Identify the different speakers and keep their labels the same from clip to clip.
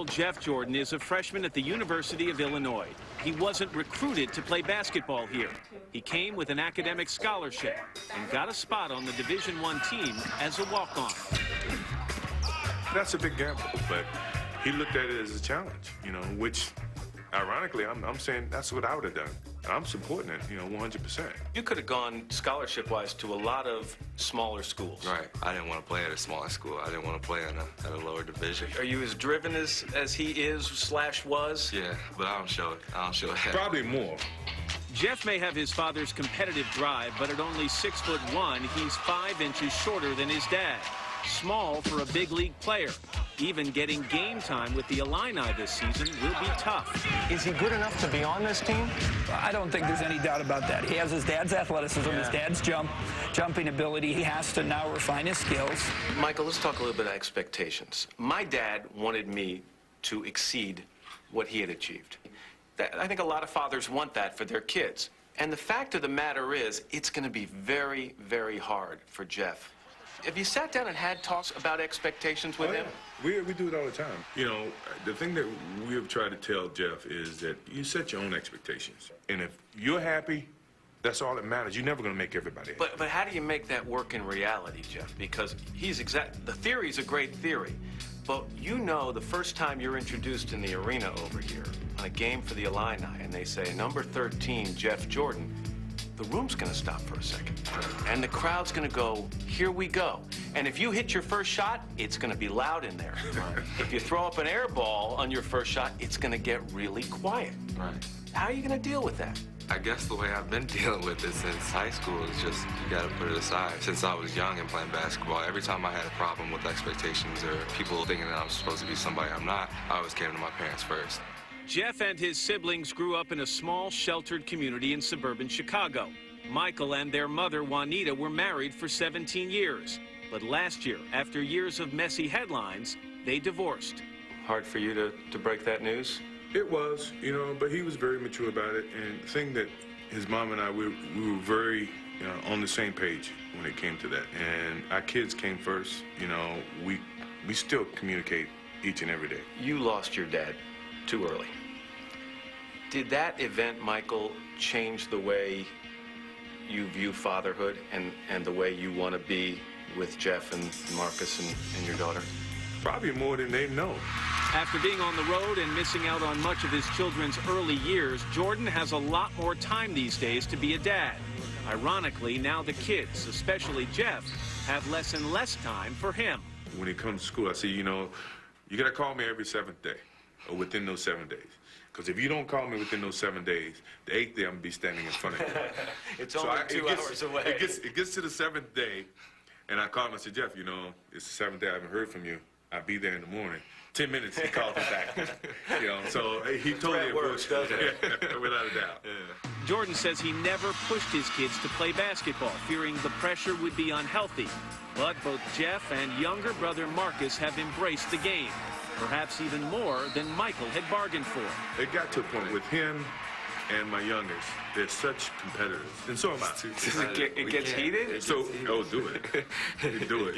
Speaker 1: Jeff Jordan is a freshman at the University of Illinois. He wasn't recruited to play basketball here. He came with an academic scholarship and got a spot on the Division I team as a walk-on.
Speaker 2: That's a big gamble, but he looked at it as a challenge, which, ironically, I'm saying that's what I would have done. I'm supporting it, 100%.
Speaker 3: You could have gone scholarship-wise to a lot of smaller schools.
Speaker 4: Right. I didn't want to play at a smaller school. I didn't want to play at a lower division.
Speaker 3: Are you as driven as he is/was?
Speaker 4: Yeah, but I don't show it.
Speaker 2: Probably more.
Speaker 1: Jeff may have his father's competitive drive, but at only 6'1", he's 5 inches shorter than his dad. Small for a big league player. Even getting game time with the Illini this season will be tough.
Speaker 5: Is he good enough to be on this team?
Speaker 6: I don't think there's any doubt about that. He has his dad's athleticism, his dad's jumping ability. He has to now refine his skills.
Speaker 3: Michael, let's talk a little bit of expectations. My dad wanted me to exceed what he had achieved. I think a lot of fathers want that for their kids. And the fact of the matter is, it's going to be very, very hard for Jeff. Have you sat down and had talks about expectations with him?
Speaker 2: We do it all the time. The thing that we have tried to tell Jeff is that you set your own expectations. And if you're happy, that's all that matters. You're never going to make everybody happy.
Speaker 3: But how do you make that work in reality, Jeff? Because the theory's a great theory. But the first time you're introduced in the arena over here on a game for the Illini, and they say, number 13, Jeff Jordan, the room's going to stop for a second. And the crowd's going to go, here we go. And if you hit your first shot, it's going to be loud in there. Right. If you throw up an air ball on your first shot, it's going to get really quiet.
Speaker 4: Right.
Speaker 3: How are you going to deal with that?
Speaker 4: I guess the way I've been dealing with it since high school is just, you got to put it aside. Since I was young and playing basketball, every time I had a problem with expectations or people thinking that I'm supposed to be somebody I'm not, I always came to my parents first.
Speaker 1: Jeff and his siblings grew up in a small, sheltered community in suburban Chicago. Michael and their mother, Juanita, were married for 17 years. But last year, after years of messy headlines, they divorced.
Speaker 3: Hard for you to break that news?
Speaker 2: It was, but he was very mature about it. And the thing that his mom and I, we were very on the same page when it came to that. And our kids came first. We still communicate each and every day.
Speaker 3: You lost your dad too early. Did that event, Michael, change the way you view fatherhood and the way you want to be with Jeff and Marcus and your daughter?
Speaker 2: Probably more than they know.
Speaker 1: After being on the road and missing out on much of his children's early years, Jordan has a lot more time these days to be a dad. Ironically, now the kids, especially Jeff, have less and less time for him.
Speaker 2: When it comes to school, I say, you got to call me every 7th day or within those 7 days. Because if you don't call me within those 7 days, the 8th day I'm going to be standing in front of you.
Speaker 3: It's only 2 hours away.
Speaker 2: It gets to the 7th day, and I call him and say, Jeff, it's the 7th day I haven't heard from you. I'll be there in the morning. 10 minutes, he called me back. So he totally
Speaker 3: works, doesn't it?
Speaker 2: Yeah, without a doubt.
Speaker 4: Yeah.
Speaker 1: Jordan says he never pushed his kids to play basketball, fearing the pressure would be unhealthy. But both Jeff and younger brother Marcus have embraced the game, perhaps even more than Michael had bargained for.
Speaker 2: It got to a point with him and my youngest, they're such competitors, and so am I.
Speaker 3: It gets heated?
Speaker 2: Do it. Do it.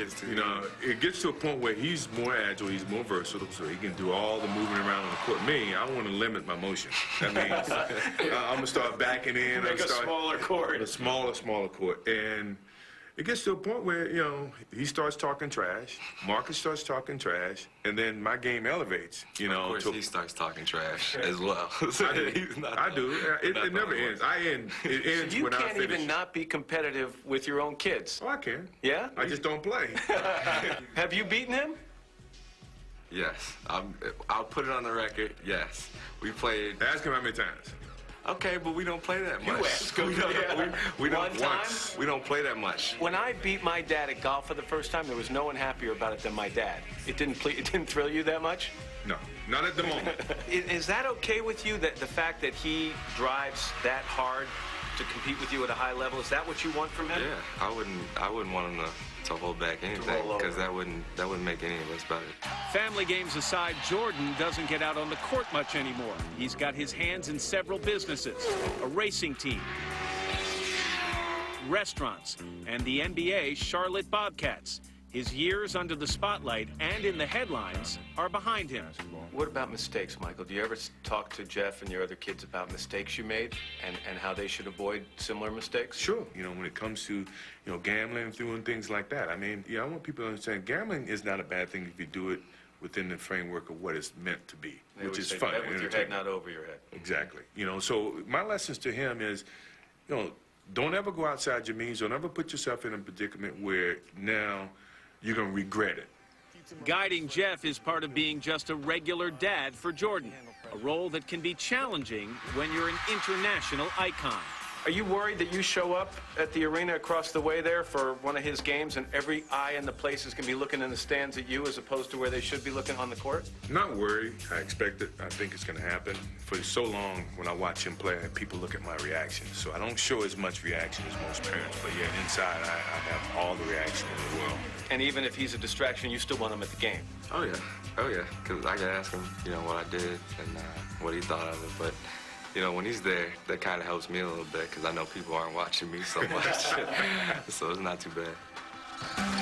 Speaker 2: It gets to a point where he's more agile, he's more versatile, so he can do all the moving around on the court. Me, I want to limit my motion. That means I'm going to start backing in.
Speaker 3: Make a smaller court.
Speaker 2: A smaller court. And it gets to a point where, he starts talking trash, Marcus starts talking trash, and then my game elevates,
Speaker 4: Of course, he starts talking trash as well.
Speaker 2: I do. It never ends. It ends
Speaker 3: so you
Speaker 2: when I finish.
Speaker 3: can't even not be competitive with your own kids.
Speaker 2: Oh, I can.
Speaker 3: Yeah?
Speaker 2: I just don't play.
Speaker 3: Have you beaten him?
Speaker 4: Yes. I'll put it on the record, yes. We played...
Speaker 2: Ask him how many times.
Speaker 4: Okay, but we don't play that much.
Speaker 3: You ask him.
Speaker 4: We don't,
Speaker 3: One time?
Speaker 4: We don't play that much.
Speaker 3: When I beat my dad at golf for the first time, there was no one happier about it than my dad. It didn't thrill you that much?
Speaker 2: No, not at the moment.
Speaker 3: Is that okay with you, that the fact that he drives that hard to compete with you at a high level, is that what you want from him?
Speaker 4: Yeah, I wouldn't want him to hold back anything, because that wouldn't make any of us better.
Speaker 1: Family games aside, Jordan doesn't get out on the court much anymore. He's got his hands in several businesses, a racing team, restaurants, and the NBA Charlotte Bobcats. His years under the spotlight and in the headlines are behind him.
Speaker 3: What about mistakes, Michael? Do you ever talk to Jeff and your other kids about mistakes you made and how they should avoid similar mistakes?
Speaker 2: Sure. You know, when it comes to, gambling, doing things like that. I mean, I want people to understand gambling is not a bad thing if you do it within the framework of what it's meant to be,
Speaker 3: They
Speaker 2: which
Speaker 3: always
Speaker 2: is
Speaker 3: say,
Speaker 2: fun.
Speaker 3: bet with your head, not over your head.
Speaker 2: Exactly. So my lessons to him is, don't ever go outside your means. Don't ever put yourself in a predicament where now you're going to regret it.
Speaker 1: Guiding Jeff is part of being just a regular dad for Jordan, a role that can be challenging when you're an international icon.
Speaker 3: Are you worried that you show up at the arena across the way there for one of his games and every eye in the place is going to be looking in the stands at you as opposed to where they should be looking on the court?
Speaker 2: Not worried. I expect it. I think it's going to happen. For so long, when I watch him play, people look at my reaction. So I don't show as much reaction as most parents. But yeah, inside, I have all the reaction in the world.
Speaker 3: And even if he's a distraction, you still want him at the game?
Speaker 4: Oh, yeah. Because I can ask him, what I did and what he thought of it. But, when he's there, that kind of helps me a little bit because I know people aren't watching me so much. So it's not too bad.